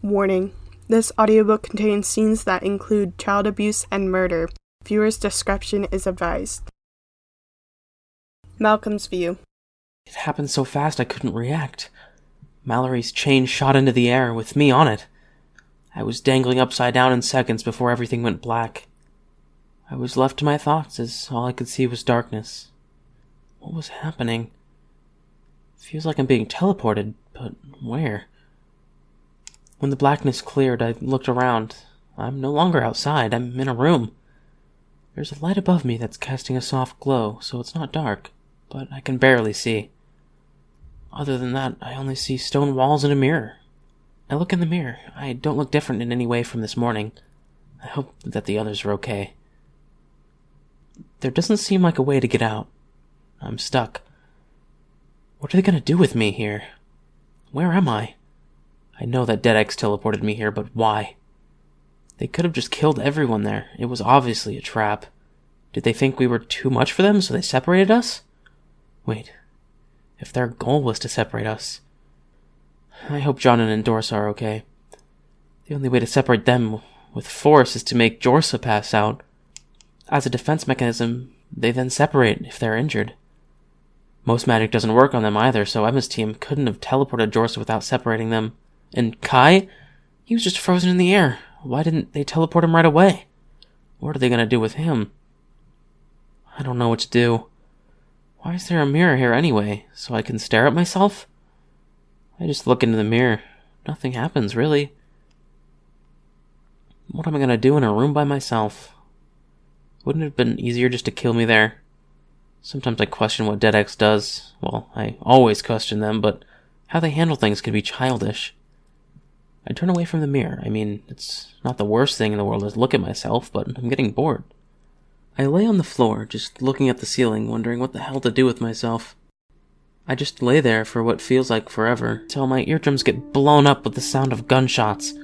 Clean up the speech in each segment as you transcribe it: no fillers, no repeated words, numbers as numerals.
Warning: this audiobook contains scenes that include child abuse and murder. Viewers' discretion is advised. Malcolm's view. It happened so fast I couldn't react. Mallory's chain shot into the air with me on it. I was dangling upside down in seconds before everything went black. I was left to my thoughts as all I could see was darkness. What was happening? Feels like I'm being teleported, but where? When the blackness cleared, I looked around. I'm no longer outside, I'm in a room. There's a light above me that's casting a soft glow, so it's not dark, but I can barely see. Other than that, I only see stone walls and a mirror. I look in the mirror. I don't look different in any way from this morning. I hope that the others are okay. There doesn't seem like a way to get out. I'm stuck. What are they going to do with me here? Where am I? I know that DeadX teleported me here, but why? They could have just killed everyone there. It was obviously a trap. Did they think we were too much for them, so they separated us? Wait, if their goal was to separate us... I hope John and Endorsa are okay. The only way to separate them with force is to make Jorsa pass out. As a defense mechanism, they then separate if they're injured. Most magic doesn't work on them either, so Emma's team couldn't have teleported Jorsa without separating them. And Kai? He was just frozen in the air. Why didn't they teleport him right away? What are they going to do with him? I don't know what to do. Why is there a mirror here anyway? So I can stare at myself? I just look into the mirror. Nothing happens, really. What am I going to do in a room by myself? Wouldn't it have been easier just to kill me there? Sometimes I question what DeadX does. Well, I always question them, but how they handle things can be childish. I turn away from the mirror. I mean, it's not the worst thing in the world to look at myself, but I'm getting bored. I lay on the floor, just looking at the ceiling, wondering what the hell to do with myself. I just lay there for what feels like forever, till my eardrums get blown up with the sound of gunshots.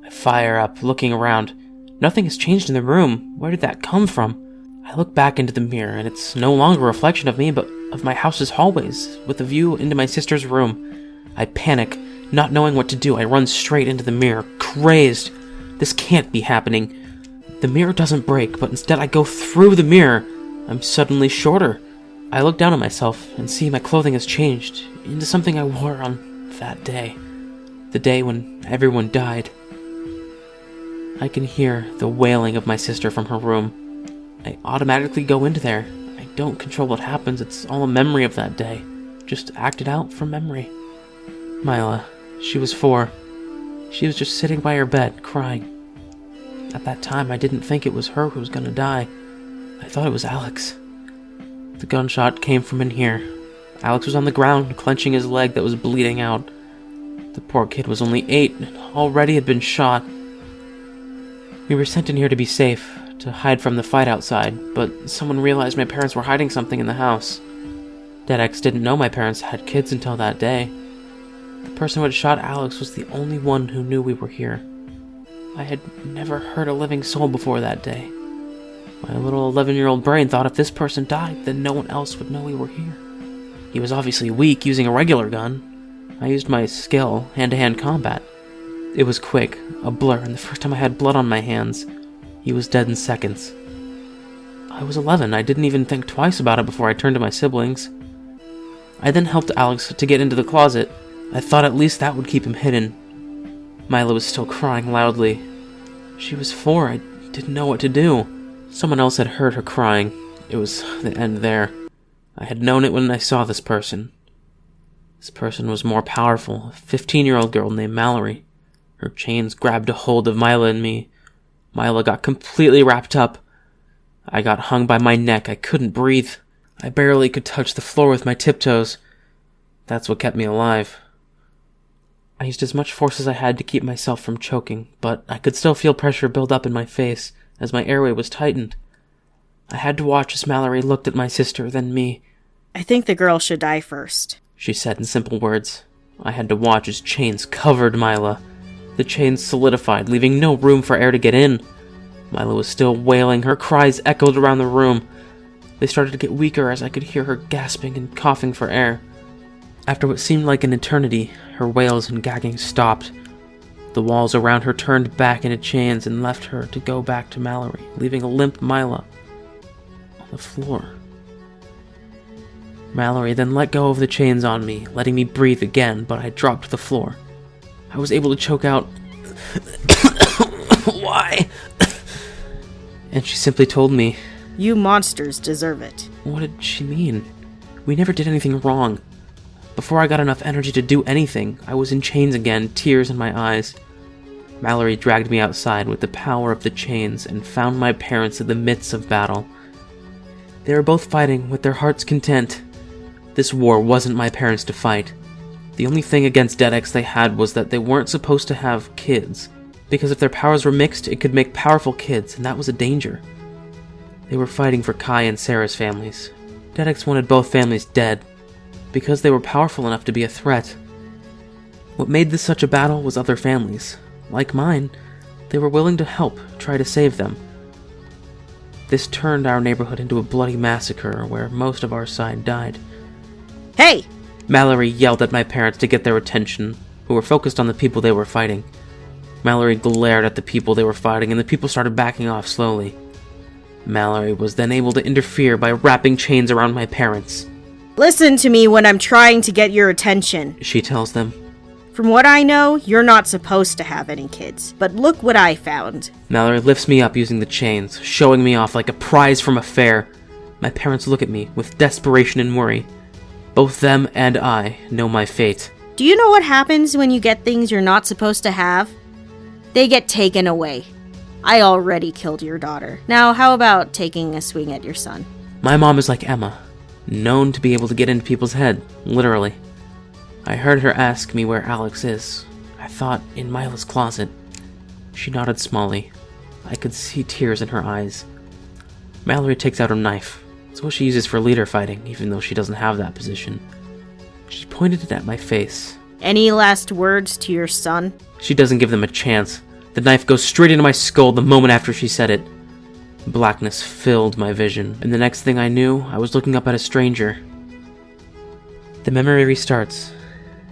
I fire up, looking around. Nothing has changed in the room. Where did that come from? I look back into the mirror, and it's no longer a reflection of me, but of my house's hallways, with a view into my sister's room. I panic. Not knowing what to do, I run straight into the mirror, crazed. This can't be happening. The mirror doesn't break, but instead I go through the mirror. I'm suddenly shorter. I look down at myself and see my clothing has changed into something I wore on that day. The day when everyone died. I can hear the wailing of my sister from her room. I automatically go into there. I don't control what happens, it's all a memory of that day. Just acted out from memory. Mila, she was 4. She was just sitting by her bed, crying. At that time, I didn't think it was her who was gonna die. I thought it was Alex. The gunshot came from in here. Alex was on the ground, clenching his leg that was bleeding out. The poor kid was only 8 and already had been shot. We were sent in here to be safe, to hide from the fight outside, but someone realized my parents were hiding something in the house. DeadX didn't know my parents had kids until that day. The person who had shot Alex was the only one who knew we were here. I had never heard a living soul before that day. My little 11-year-old brain thought if this person died, then no one else would know we were here. He was obviously weak using a regular gun. I used my skill, hand-to-hand combat. It was quick, a blur, and the first time I had blood on my hands, he was dead in seconds. I was 11, I didn't even think twice about it before I turned to my siblings. I then helped Alex to get into the closet. I thought at least that would keep him hidden. Mila was still crying loudly. She was 4, I didn't know what to do. Someone else had heard her crying. It was the end there. I had known it when I saw this person. This person was more powerful, a 15-year-old girl named Mallory. Her chains grabbed a hold of Mila and me. Mila got completely wrapped up. I got hung by my neck. I couldn't breathe. I barely could touch the floor with my tiptoes. That's what kept me alive. I used as much force as I had to keep myself from choking, but I could still feel pressure build up in my face as my airway was tightened. I had to watch as Mallory looked at my sister, then me. I think the girl should die first, she said in simple words. I had to watch as chains covered Mila. The chains solidified, leaving no room for air to get in. Mila was still wailing. Her cries echoed around the room. They started to get weaker as I could hear her gasping and coughing for air. After what seemed like an eternity, her wails and gagging stopped. The walls around her turned back into chains and left her to go back to Mallory, leaving a limp Mila on the floor. Mallory then let go of the chains on me, letting me breathe again, but I dropped to the floor. I was able to choke out, "Why?" And she simply told me, You monsters deserve it. What did she mean? We never did anything wrong. Before I got enough energy to do anything, I was in chains again, tears in my eyes. Mallory dragged me outside with the power of the chains and found my parents in the midst of battle. They were both fighting with their hearts content. This war wasn't my parents to fight. The only thing against Dead X they had was that they weren't supposed to have kids, because if their powers were mixed, it could make powerful kids, and that was a danger. They were fighting for Kai and Sarah's families. Dead X wanted both families dead, because they were powerful enough to be a threat. What made this such a battle was other families. Like mine, they were willing to help, try to save them. This turned our neighborhood into a bloody massacre where most of our side died. Hey! Mallory yelled at my parents to get their attention, who were focused on the people they were fighting. Mallory glared at the people they were fighting, and the people started backing off slowly. Mallory was then able to interfere by wrapping chains around my parents. Listen to me when I'm trying to get your attention. She tells them. From what I know, you're not supposed to have any kids. But look what I found. Mallory lifts me up using the chains, showing me off like a prize from a fair. My parents look at me with desperation and worry. Both them and I know my fate. Do you know what happens when you get things you're not supposed to have? They get taken away. I already killed your daughter. Now, how about taking a swing at your son? My mom is like Emma, known to be able to get into people's head, literally. I heard her ask me where Alex is. I thought in Mila's closet. She nodded smallly. I could see tears in her eyes. Mallory takes out her knife. It's what she uses for leader fighting, even though she doesn't have that position. She pointed it at my face. Any last words to your son? She doesn't give them a chance. The knife goes straight into my skull the moment after she said it. Blackness filled my vision, and the next thing I knew, I was looking up at a stranger. The memory restarts.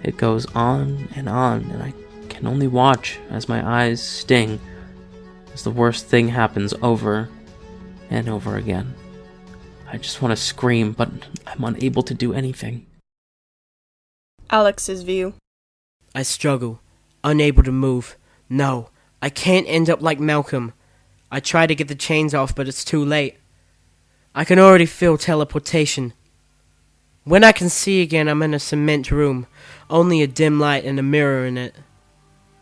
It goes on, and I can only watch as my eyes sting as the worst thing happens over and over again. I just want to scream, but I'm unable to do anything. Alex's view. I struggle, unable to move. No, I can't end up like Malcolm. I try to get the chains off, but it's too late. I can already feel teleportation. When I can see again, I'm in a cement room, only a dim light and a mirror in it.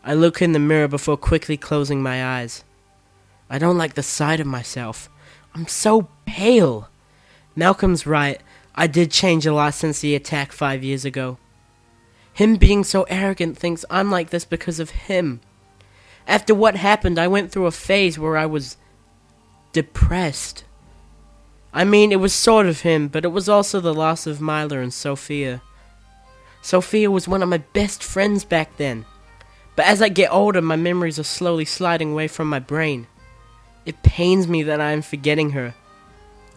I look in the mirror before quickly closing my eyes. I don't like the sight of myself. I'm so pale. Malcolm's right. I did change a lot since the attack 5 years ago. Him being so arrogant thinks I'm like this because of him. After what happened, I went through a phase where I was depressed. I mean, it was sort of him, but it was also the loss of Mila and Sophia. Sophia was one of my best friends back then. But as I get older, my memories are slowly sliding away from my brain. It pains me that I am forgetting her.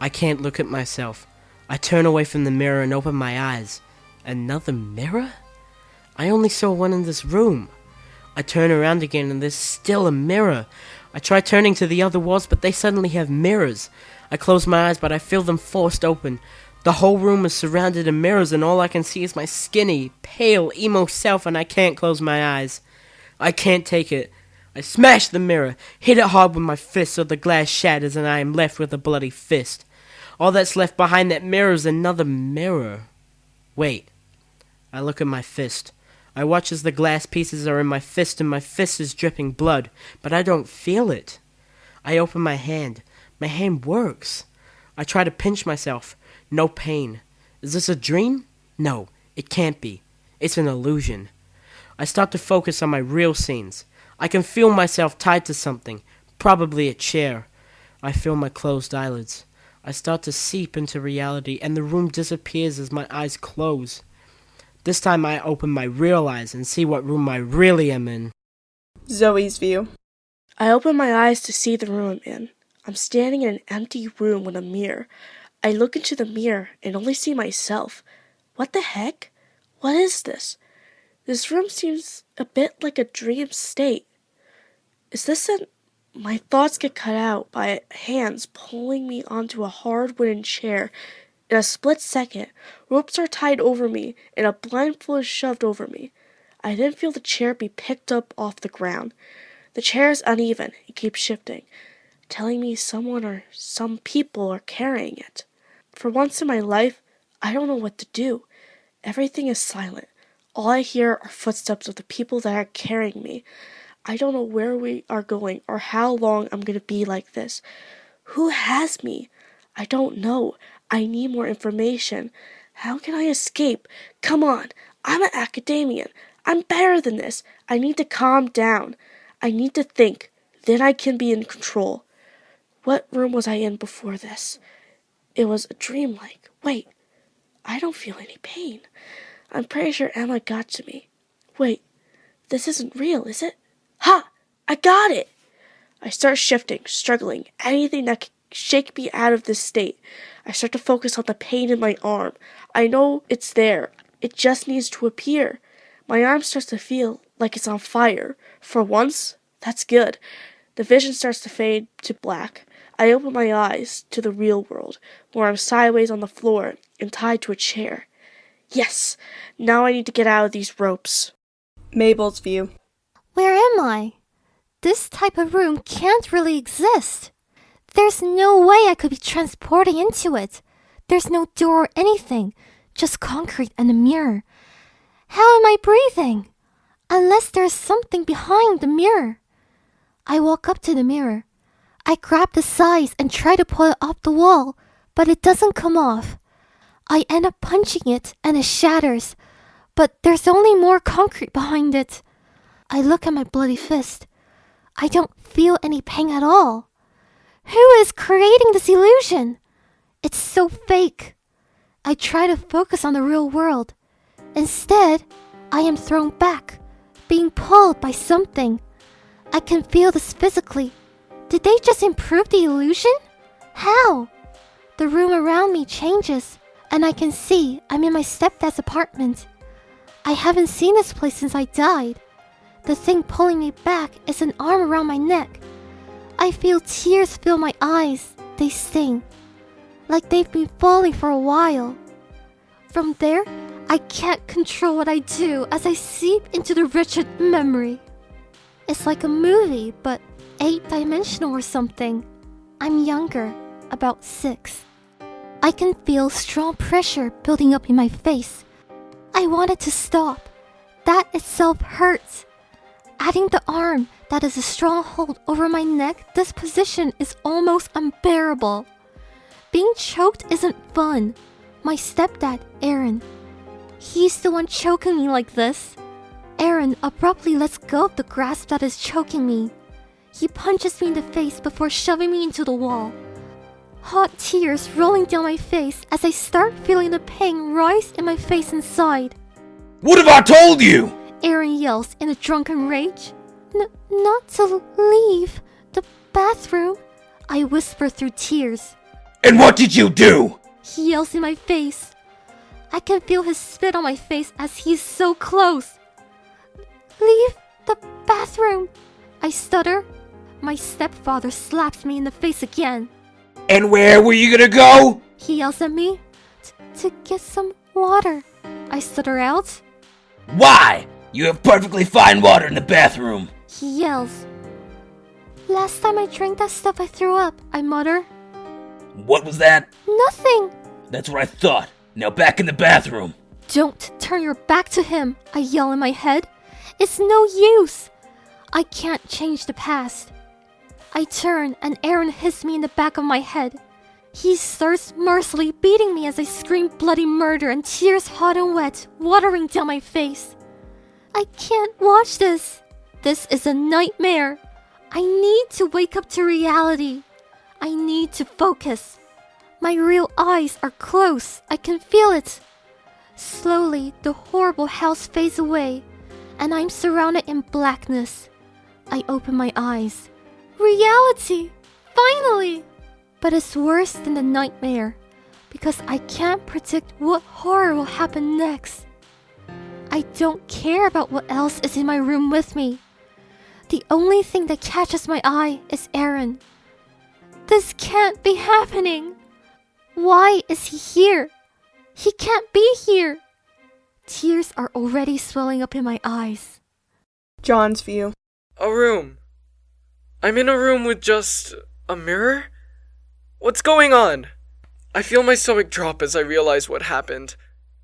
I can't look at myself. I turn away from the mirror and open my eyes. Another mirror? I only saw one in this room. I turn around again and there's still a mirror. I try turning to the other walls, but they suddenly have mirrors. I close my eyes, but I feel them forced open. The whole room is surrounded in mirrors, and all I can see is my skinny, pale, emo self, and I can't close my eyes. I can't take it. I smash the mirror, hit it hard with my fist so the glass shatters, and I am left with a bloody fist. All that's left behind that mirror is another mirror. Wait. I look at my fist. I watch as the glass pieces are in my fist, and my fist is dripping blood, but I don't feel it. I open my hand. My hand works. I try to pinch myself. No pain. Is this a dream? No, it can't be. It's an illusion. I start to focus on my real scenes. I can feel myself tied to something, probably a chair. I feel my closed eyelids. I start to seep into reality, and the room disappears as my eyes close. This time I open my real eyes and see what room I really am in. Zoe's view. I open my eyes to see the room I'm in. I'm standing in an empty room with a mirror. I look into the mirror and only see myself. What the heck? What is this? This room seems a bit like a dream state. Is this an... My thoughts get cut out by hands pulling me onto a hard wooden chair. In a split second, ropes are tied over me and a blindfold is shoved over me. I then feel the chair be picked up off the ground. The chair is uneven and keeps shifting, telling me someone or some people are carrying it. For once in my life, I don't know what to do. Everything is silent. All I hear are footsteps of the people that are carrying me. I don't know where we are going or how long I'm going to be like this. Who has me? I don't know. I need more information. How can I escape? Come on. I'm an academician. I'm better than this. I need to calm down. I need to think. Then I can be in control. What room was I in before this? It was a dream-like. Wait. I don't feel any pain. I'm pretty sure Emma got to me. Wait. This isn't real, is it? Ha! I got it! I start shifting, struggling, anything that could shake me out of this state. I start to focus on the pain in my arm. I know it's there. It just needs to appear. My arm starts to feel like it's on fire. For once, that's good. The vision starts to fade to black. I open my eyes to the real world, where I'm sideways on the floor and tied to a chair. Yes! Now I need to get out of these ropes. Mabel's view. Where am I? This type of room can't really exist. There's no way I could be transporting into it. There's no door or anything, just concrete and a mirror. How am I breathing? Unless there's something behind the mirror. I walk up to the mirror. I grab the sides and try to pull it off the wall, but it doesn't come off. I end up punching it and it shatters, but there's only more concrete behind it. I look at my bloody fist. I don't feel any pain at all. Who is creating this illusion? It's so fake. I try to focus on the real world. Instead, I am thrown back, being pulled by something. I can feel this physically. Did they just improve the illusion? How? The room around me changes, and I can see I'm in my stepdad's apartment. I haven't seen this place since I died. The thing pulling me back is an arm around my neck. I feel tears fill my eyes. They sting, like they've been falling for a while. From there, I can't control what I do as I seep into the wretched memory. It's like a movie, but 8-dimensional or something. I'm younger, about 6. I can feel strong pressure building up in my face. I wanted to stop. That itself hurts. Adding the arm that is a strong hold over my neck, this position is almost unbearable. Being choked isn't fun. My stepdad, Aaron, he's the one choking me like this. Aaron abruptly lets go of the grasp that is choking me. He punches me in the face before shoving me into the wall. Hot tears rolling down my face as I start feeling the pain rise in my face inside. What have I told you? Aaron yells in a drunken rage. Not to leave the bathroom, I whisper through tears. And what did you do? He yells in my face. I can feel his spit on my face as he's so close. Leave the bathroom, I stutter. My stepfather slaps me in the face again. And where were you gonna go? He yells at me. To get some water, I stutter out. Why? You have perfectly fine water in the bathroom. He yells. Last time I drank that stuff I threw up, I mutter. What was that? Nothing. That's what I thought. Now back in the bathroom. Don't turn your back to him, I yell in my head. It's no use. I can't change the past. I turn and Aaron hits me in the back of my head. He starts mercilessly beating me as I scream bloody murder and tears hot and wet watering down my face. I can't watch this. This is a nightmare. I need to wake up to reality. I need to focus. My real eyes are close. I can feel it. Slowly, the horrible house fades away, and I'm surrounded in blackness. I open my eyes. Reality! Finally! But it's worse than the nightmare, because I can't predict what horror will happen next. I don't care about what else is in my room with me. The only thing that catches my eye is Aaron. This can't be happening. Why is he here? He can't be here. Tears are already swelling up in my eyes. John's view. A room. I'm in a room with just a mirror? What's going on? I feel my stomach drop as I realize what happened.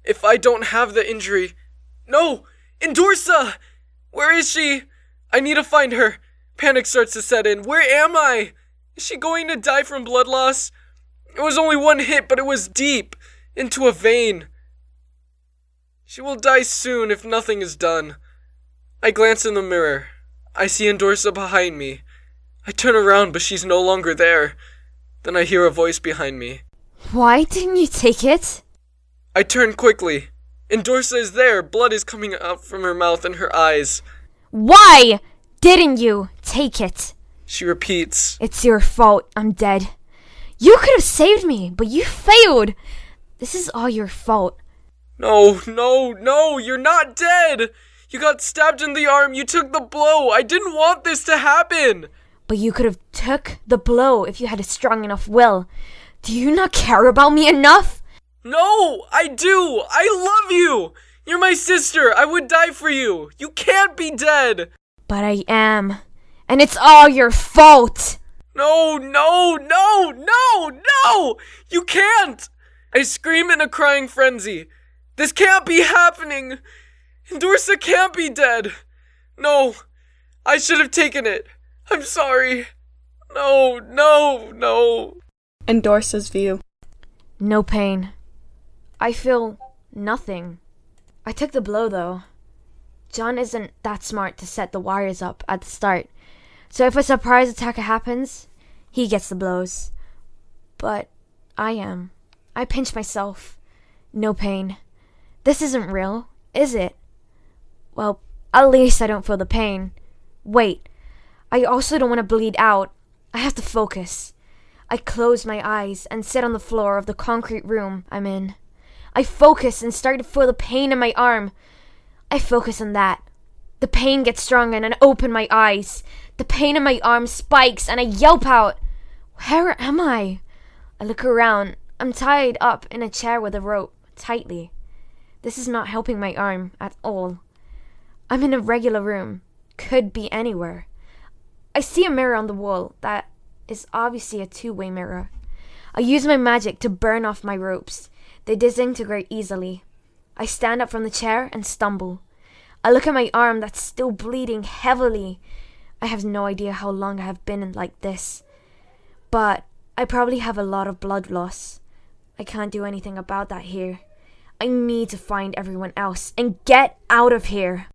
If I don't have the injury... No! Endorsa! Where is she? I need to find her. Panic starts to set in. Where am I? Is she going to die from blood loss? It was only one hit, but it was deep. Into a vein. She will die soon if nothing is done. I glance in the mirror. I see Endorsa behind me. I turn around, but she's no longer there. Then I hear a voice behind me. Why didn't you take it? I turn quickly. Endorsa is there. Blood is coming out from her mouth and her eyes. Why didn't you take it? She repeats. It's your fault. I'm dead. You could have saved me, but you failed. This is all your fault. No, you're not dead. You got stabbed in the arm. You took the blow. I didn't want this to happen. But you could have took the blow if you had a strong enough will. Do you not care about me enough? No, I do. I love you. You're my sister. I would die for you. You can't be dead. But I am. And it's all your fault. No. You can't. I scream in a crying frenzy. This can't be happening. Endorsa can't be dead. No, I should have taken it. I'm sorry. No. Endorsa's view. No pain. I feel nothing. I took the blow though. John isn't that smart to set the wires up at the start. So if a surprise attack happens, he gets the blows. But I am. I pinch myself. No pain. This isn't real, is it? Well, at least I don't feel the pain. Wait. I also don't want to bleed out. I have to focus. I close my eyes and sit on the floor of the concrete room I'm in. I focus and start to feel the pain in my arm. I focus on that. The pain gets stronger and I open my eyes. The pain in my arm spikes and I yelp out. Where am I? I look around. I'm tied up in a chair with a rope, tightly. This is not helping my arm at all. I'm in a regular room. Could be anywhere. I see a mirror on the wall that is obviously a two-way mirror. I use my magic to burn off my ropes. They disintegrate easily. I stand up from the chair and stumble. I look at my arm that's still bleeding heavily. I have no idea how long I have been like this. But I probably have a lot of blood loss. I can't do anything about that here. I need to find everyone else and get out of here.